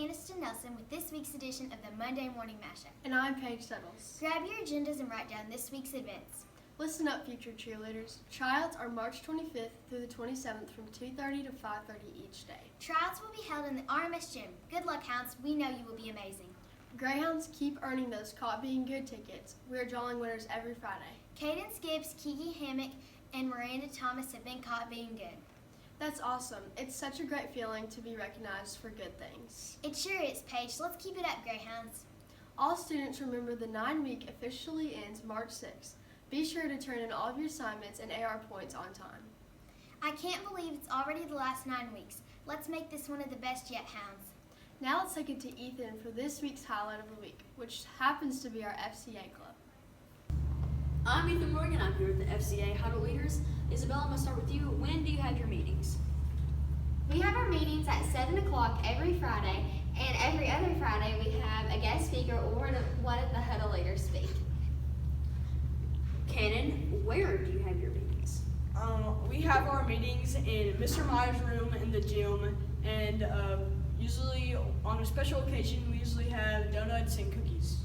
Aniston Nelson with this week's edition of the Monday Morning Mashup. And I'm Paige Settles. Grab your agendas and write down this week's events. Listen up, future cheerleaders. Tryouts are March 25th through the 27th from 2:30 to 5:30 each day. Tryouts will be held in the RMS gym. Good luck, Hounds. We know you will be amazing. Greyhounds, keep earning those Caught Being Good tickets. We are drawing winners every Friday. Cadence Gibbs, Kiki Hammock, and Miranda Thomas have been caught being good. That's awesome. It's such a great feeling to be recognized for good things. It sure is, Paige. Let's keep it up, Greyhounds. All students remember the 9-week officially ends March 6th. Be sure to turn in all of your assignments and AR points on time. I can't believe it's already the last 9 weeks. Let's make this one of the best yet, Hounds. Now let's take it to Ethan for this week's highlight of the week, which happens to be our FCA club. I'm Ethan Morgan. I'm here with the FCA Huddle leaders. Isabella, I'm going to start with you. When do you have your meetings? We have our meetings at 7 o'clock every Friday, and every other Friday we have a guest speaker or one of the Huddle leaders speak. Cannon, where do you have your meetings? We have our meetings in Mr. Meyer's room in the gym, and usually on a special occasion we usually have donuts and cookies.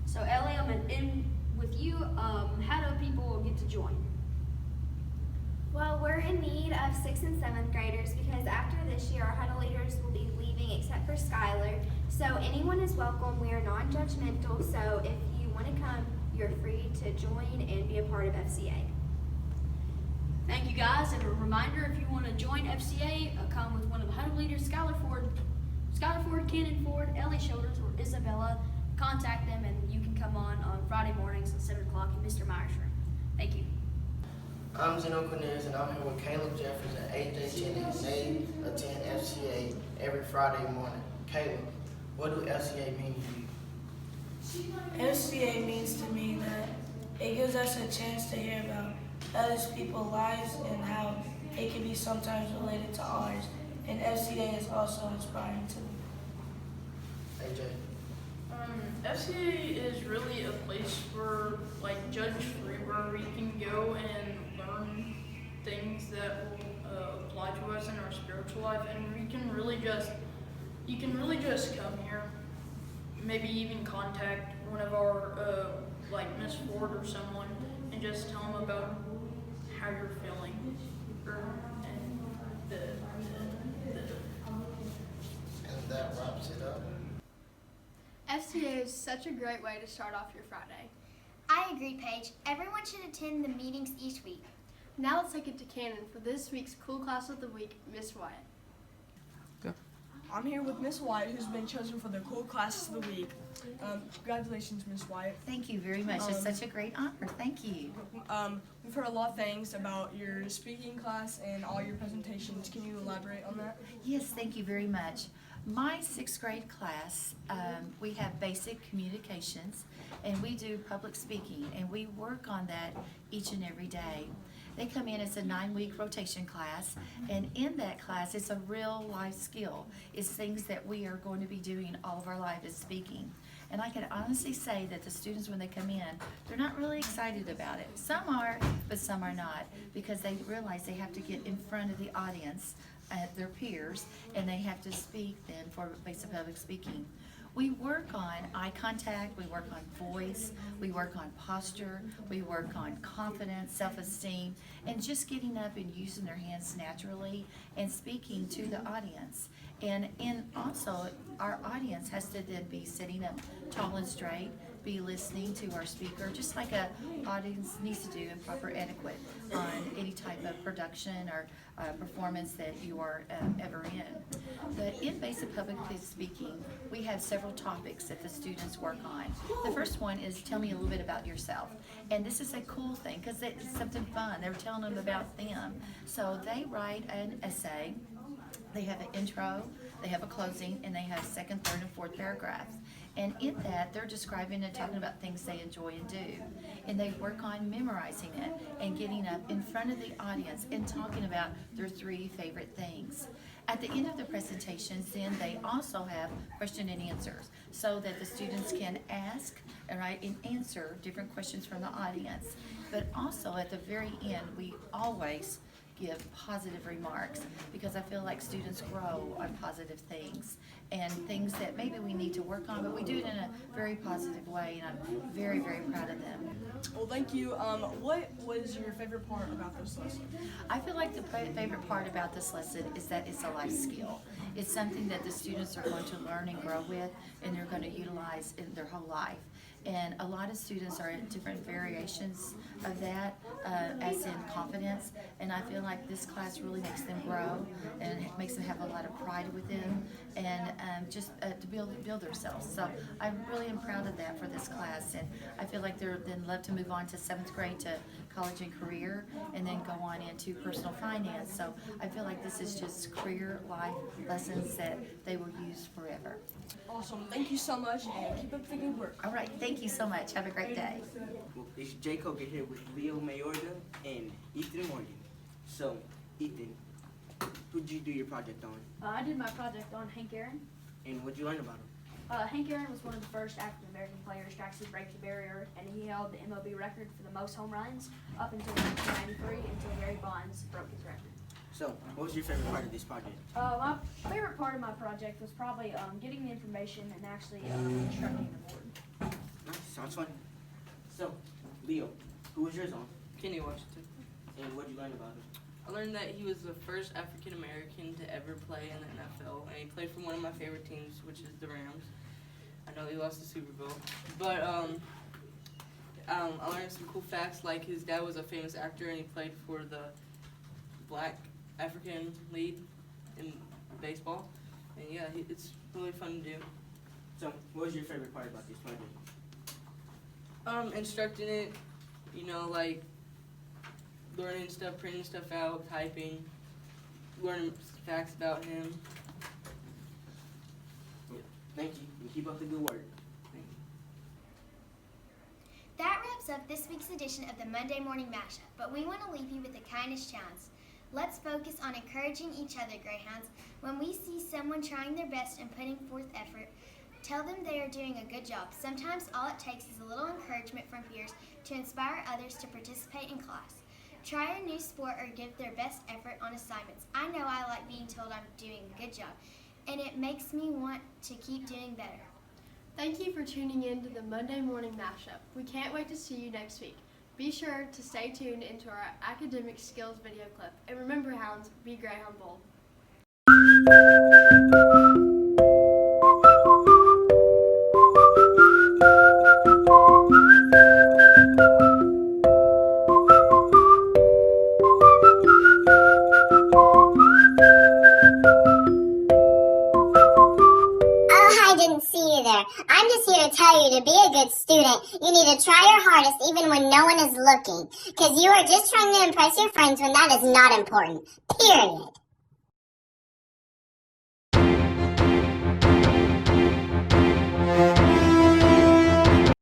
So Ellie, I'm going to end with you. How do people get to join? Well, we're in need of 6th and 7th graders because after this year our Huddle leaders will be leaving except for Skylar. So anyone is welcome. We are non-judgmental, so if you want to come, you're free to join and be a part of FCA. Thank you guys, and a reminder, if you want to join FCA, come with one of the Huddle leaders, Skylar Ford, Cannon Ford, Ellie Shoulders, or Isabella. Contact them and you can come on Friday mornings at 7 o'clock in Mr. Meyer's room. Thank you. I'm Zeno Cornelius and I'm here with Caleb Jeffers and AJ Cheney, and they attend FCA every Friday morning. Caleb, what do FCA mean to you? FCA means to me that it gives us a chance to hear about other people's lives and how it can be sometimes related to ours. And FCA is also inspiring to me. AJ. FCA is really a place for judge-free, where we can go and learn things that will apply to us in our spiritual life, and you can really just come here, maybe even contact one of our Miss Ford or someone, and just tell them about how you're feeling, And that wraps it up. FCA is such a great way to start off your Friday. I agree, Paige. Everyone should attend the meetings each week. Now let's take it to Cannon for this week's Cool Class of the Week, Miss Wyatt. I'm here with Miss Wyatt, who's been chosen for the Cool Class of the Week. Congratulations, Miss Wyatt. Thank you very much. It's such a great honor. Thank you. We've heard a lot of things about your speaking class and all your presentations. Can you elaborate on that? Yes, thank you very much. My 6th grade class, we have basic communications, and we do public speaking, and we work on that each and every day. They come in as a 9-week rotation class, and in that class, it's a real life skill. It's things that we are going to be doing all of our life is speaking. And I can honestly say that the students, when they come in, they're not really excited about it. Some are, but some are not, because they realize they have to get in front of the audience, their peers, and they have to speak then for basic public speaking. We work on eye contact, we work on voice, we work on posture, we work on confidence, self-esteem, and just getting up and using their hands naturally and speaking to the audience. And also, our audience has to then be sitting up tall and straight, be listening to our speaker, just like a audience needs to do in proper etiquette on any type of production or performance that you are ever in. But in basic public speaking, we have several topics that the students work on. The first one is tell me a little bit about yourself. And this is a cool thing because it's something fun. They're telling them about them. So they write an essay. They have an intro, they have a closing, and they have 2nd, 3rd, and 4th paragraphs. And in that, they're describing and talking about things they enjoy and do. And they work on memorizing it and getting up in front of the audience and talking about their 3 favorite things. At the end of the presentations, then they also have question and answers so that the students can ask and answer different questions from the audience. But also at the very end, we always give positive remarks, because I feel like students grow on positive things and things that maybe we need to work on, but we do it in a very positive way, and I'm very, very proud of them. Well, thank you. What was your favorite part about this lesson? I feel like the favorite part about this lesson is that it's a life skill. It's something that the students are going to learn and grow with, and they're going to utilize in their whole life. And a lot of students are at different variations of that, as in confidence. And I feel like this class really makes them grow, and it makes them have a lot of pride within, and just to build themselves. So I really am proud of that for this class, and I feel like they're then love to move on to 7th grade to college and career, and then go on into personal finance. So I feel like this is just career life lessons that they will use forever. Awesome. Thank you so much, and keep up the good work. All right, thank you so much. Have a great day. Well, it's Jay Coker here with Leo Mayorga and Ethan Morgan. So, Ethan, who did you do your project on? I did my project on Hank Aaron. And what did you learn about him? Hank Aaron was one of the first African American players to actually break the barrier, and he held the MLB record for the most home runs up until 1993, until Barry Bonds broke his record. So, what was your favorite part of this project? My favorite part of my project was probably getting the information and actually instructing the board. Nice, sounds fun. So, Leo, who was yours on? Kenny Washington. And what did you learn about him? I learned that he was the first African American to ever play in the NFL, and he played for one of my favorite teams, which is the Rams. I know he lost the Super Bowl, but I learned some cool facts, like his dad was a famous actor, and he played for the Black African League in baseball, and yeah, it's really fun to do. So, what was your favorite part about this project? Instructing it, you know, like learning stuff, printing stuff out, typing, learning facts about him. Thank you, and keep up the good work. That wraps up this week's edition of the Monday Morning Mashup, but we want to leave you with the kindness challenge. Let's focus on encouraging each other, Greyhounds. When we see someone trying their best and putting forth effort, tell them they are doing a good job. Sometimes all it takes is a little encouragement from peers to inspire others to participate in class. Try a new sport or give their best effort on assignments. I know I like being told I'm doing a good job, and it makes me want to keep doing better. Thank you for tuning in to the Monday Morning Mashup. We can't wait to see you next week. Be sure to stay tuned into our academic skills video clip. And remember, Hounds, be Greyhound bold. I'm just here to tell you, to be a good student, you need to try your hardest even when no one is looking. Because you are just trying to impress your friends when that is not important. Period.